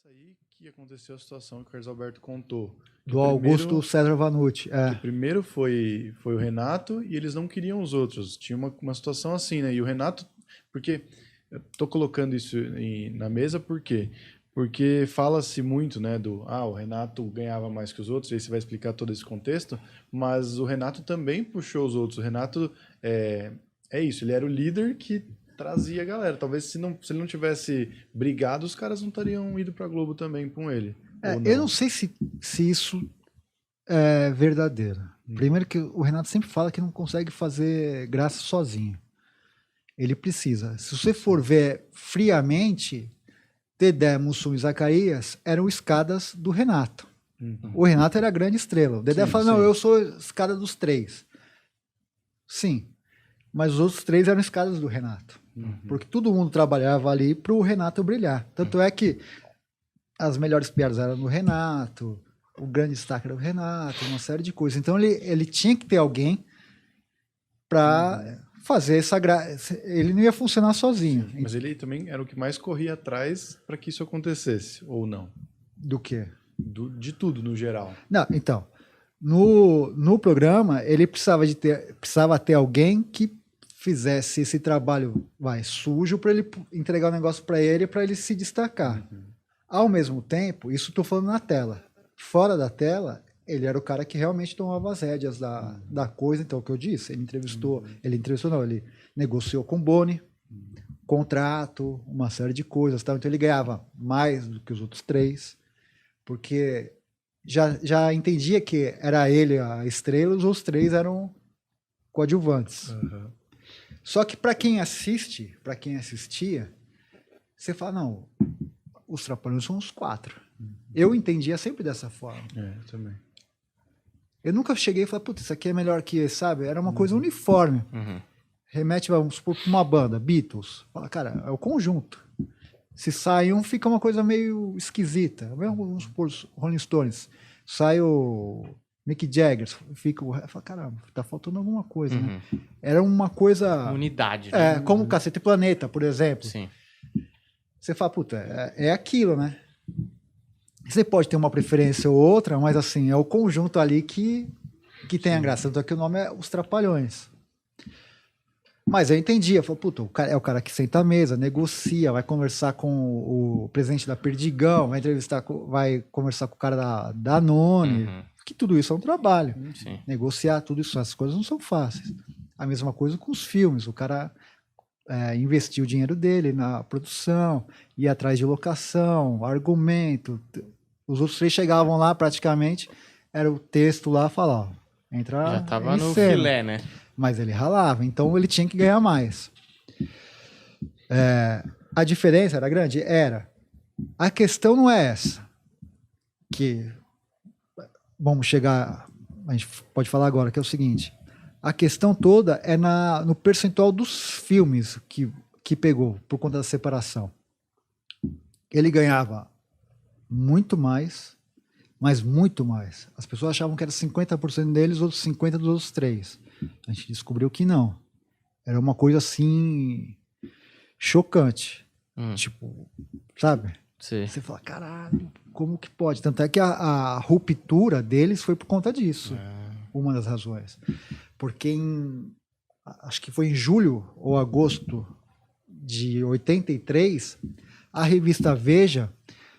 nessa aí que aconteceu a situação que o Carlos Alberto contou. Do Augusto César Vanucci. Que primeiro foi o Renato e eles não queriam os outros. Tinha uma situação assim, né? E o Renato... Porque eu tô colocando isso na mesa por quê? Porque fala-se muito, né, o Renato ganhava mais que os outros, aí você vai explicar todo esse contexto, mas o Renato também puxou os outros. O Renato, é isso, ele era o líder que trazia a galera. Talvez se ele não tivesse brigado, os caras não teriam ido pra Globo também com ele. Eu não sei se isso é verdadeiro. Primeiro que o Renato sempre fala que não consegue fazer graça sozinho. Ele precisa. Se você for ver friamente... Dedé, Mussum e Zacarias eram escadas do Renato. O Renato era a grande estrela. O Dedé fala, não, eu sou escada dos três. Sim, mas os outros três eram escadas do Renato. Porque todo mundo trabalhava ali para o Renato brilhar. Tanto é que as melhores piadas eram do Renato, o grande destaque era do Renato, uma série de coisas. Então ele tinha que ter alguém para... fazer essa ele não ia funcionar sozinho. Sim, mas ele também era o que mais corria atrás para que isso acontecesse, ou não? Do quê? De tudo, no geral. Não, então, no programa, ele precisava ter alguém que fizesse esse trabalho sujo para ele entregar o negócio para ele se destacar. Ao mesmo tempo, isso estou falando na tela. Fora da tela, ele era o cara que realmente tomava as rédeas da coisa. Então, o que eu disse, ele negociou com o Boni, contrato, uma série de coisas. Tal. Então, ele ganhava mais do que os outros três, porque já entendia que era ele a estrela, os outros três eram coadjuvantes. Só que para quem assistia, você fala, não, os Trapalhões são os quatro. Eu entendia sempre dessa forma. Eu também. Eu nunca cheguei e falei, putz, isso aqui é melhor que esse, sabe? Era uma coisa uniforme. Remete, vamos supor, para uma banda, Beatles. Fala, cara, é o conjunto. Se sai um, fica uma coisa meio esquisita. Vamos supor, Rolling Stones. Sai o Mick Jagger, fica o... Fala, caramba, tá faltando alguma coisa, né? Era uma coisa... Unidade, né? Como o Cacete Planeta, por exemplo. Sim. Você fala, puta, é aquilo, né? Você pode ter uma preferência ou outra, mas assim, é o conjunto ali que tem a graça. Tanto é que o nome é Os Trapalhões. Mas eu entendia, eu falei, puta, é o cara que senta à mesa, negocia, vai conversar com o presidente da Perdigão, vai conversar com o cara da Danone, que tudo isso é um trabalho. Negociar tudo isso, essas coisas não são fáceis. A mesma coisa com os filmes, o cara investiu o dinheiro dele na produção, ia atrás de locação, argumento. Os outros três chegavam lá praticamente, era o texto lá, falava, entra. Já tava no filé, né? Mas ele ralava, então ele tinha que ganhar mais. A diferença era grande? Era. A questão não é essa. Que vamos chegar, a gente pode falar agora, que é o seguinte. A questão toda é no percentual dos filmes que pegou por conta da separação. Ele ganhava muito mais, mas muito mais. As pessoas achavam que era 50% deles, outros 50% dos outros três. A gente descobriu que não. Era uma coisa assim chocante. Tipo, sabe? Sim. Você fala, caralho, como que pode? Tanto é que a ruptura deles foi por conta disso. Uma das razões. Porque acho que foi em julho ou agosto de 83, a revista Veja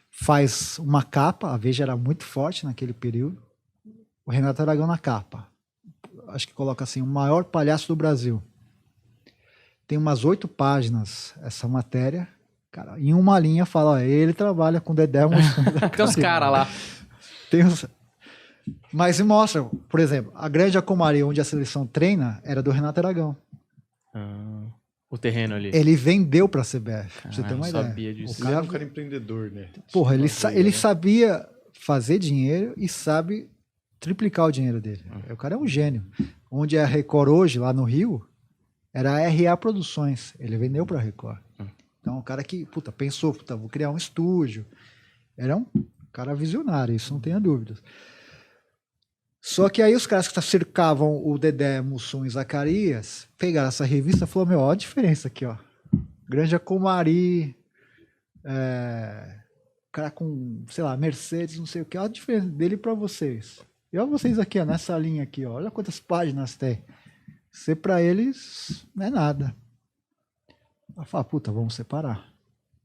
faz uma capa. A Veja era muito forte naquele período. O Renato Aragão na capa. Acho que coloca assim, o maior palhaço do Brasil. Tem umas 8 páginas essa matéria. Cara, em uma linha fala, ó, ele trabalha com Dedé. Tem uns caras lá. Mas mostra, por exemplo, a Grande Acomaria, onde a seleção treina, era do Renato Aragão. O terreno ali. Ele vendeu pra CBF, pra você ter uma ideia. Sabia disso. Ele era um cara empreendedor, né? Porra, ele sabia fazer dinheiro e sabe triplicar o dinheiro dele. O cara é um gênio. Onde é a Record hoje, lá no Rio, era a RA Produções. Ele vendeu pra Record. Então, o cara que, pensou, vou criar um estúdio. Era um cara visionário, isso não tenha dúvidas. Só que aí os caras que cercavam o Dedé, Mussum e Zacarias pegaram essa revista e falaram, olha a diferença aqui, ó. Grande Acomari, cara com, sei lá, Mercedes, não sei o que. Olha a diferença dele pra vocês. E olha vocês aqui, ó, nessa linha aqui, ó. Olha quantas páginas tem. Você pra eles não é nada. Ela fala, puta, vamos separar.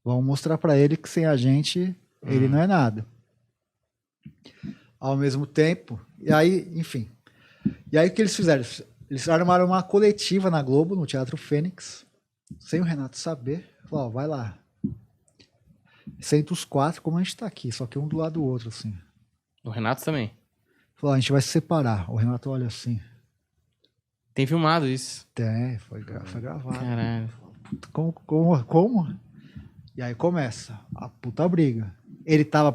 Vamos mostrar pra ele que sem a gente, ele não é nada. Ao mesmo tempo, e aí, enfim. E aí o que eles fizeram? Eles armaram uma coletiva na Globo, no Teatro Fênix, sem o Renato saber. Falaram, ó, vai lá. Senta os 4, como a gente tá aqui, só que um do lado do outro, assim. O Renato também. Falou, a gente vai se separar. O Renato olha assim. Tem filmado isso. Tem, foi gravado. Caralho. Como? E aí começa a puta briga. Ele tava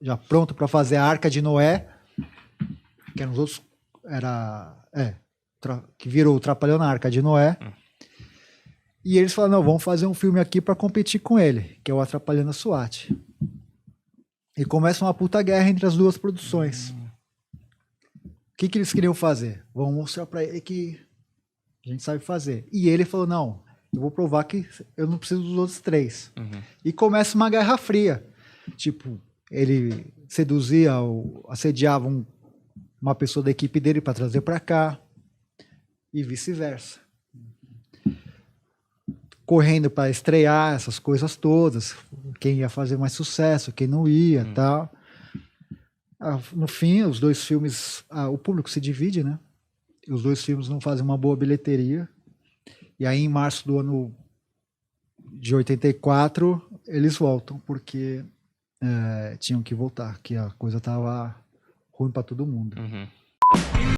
já pronto pra fazer a Arca de Noé, que eram os outros, que virou o Trapalhão na Arca de Noé. E eles falaram, não, vamos fazer um filme aqui pra competir com ele, que é o Atrapalhando a SWAT. E começa uma puta guerra entre as duas produções. O que eles queriam fazer? Vamos mostrar pra ele que a gente sabe fazer. E ele falou, não, eu vou provar que eu não preciso dos outros 3. E começa uma guerra fria. Tipo, ele assediava uma pessoa da equipe dele para trazer para cá e vice-versa. Correndo para estrear essas coisas todas, quem ia fazer mais sucesso, quem não ia, tal. No fim, os dois filmes, o público se divide, né? Os dois filmes não fazem uma boa bilheteria. E aí, em março do ano de 84, eles voltam, porque tinham que voltar, que a coisa tava ruim para todo mundo.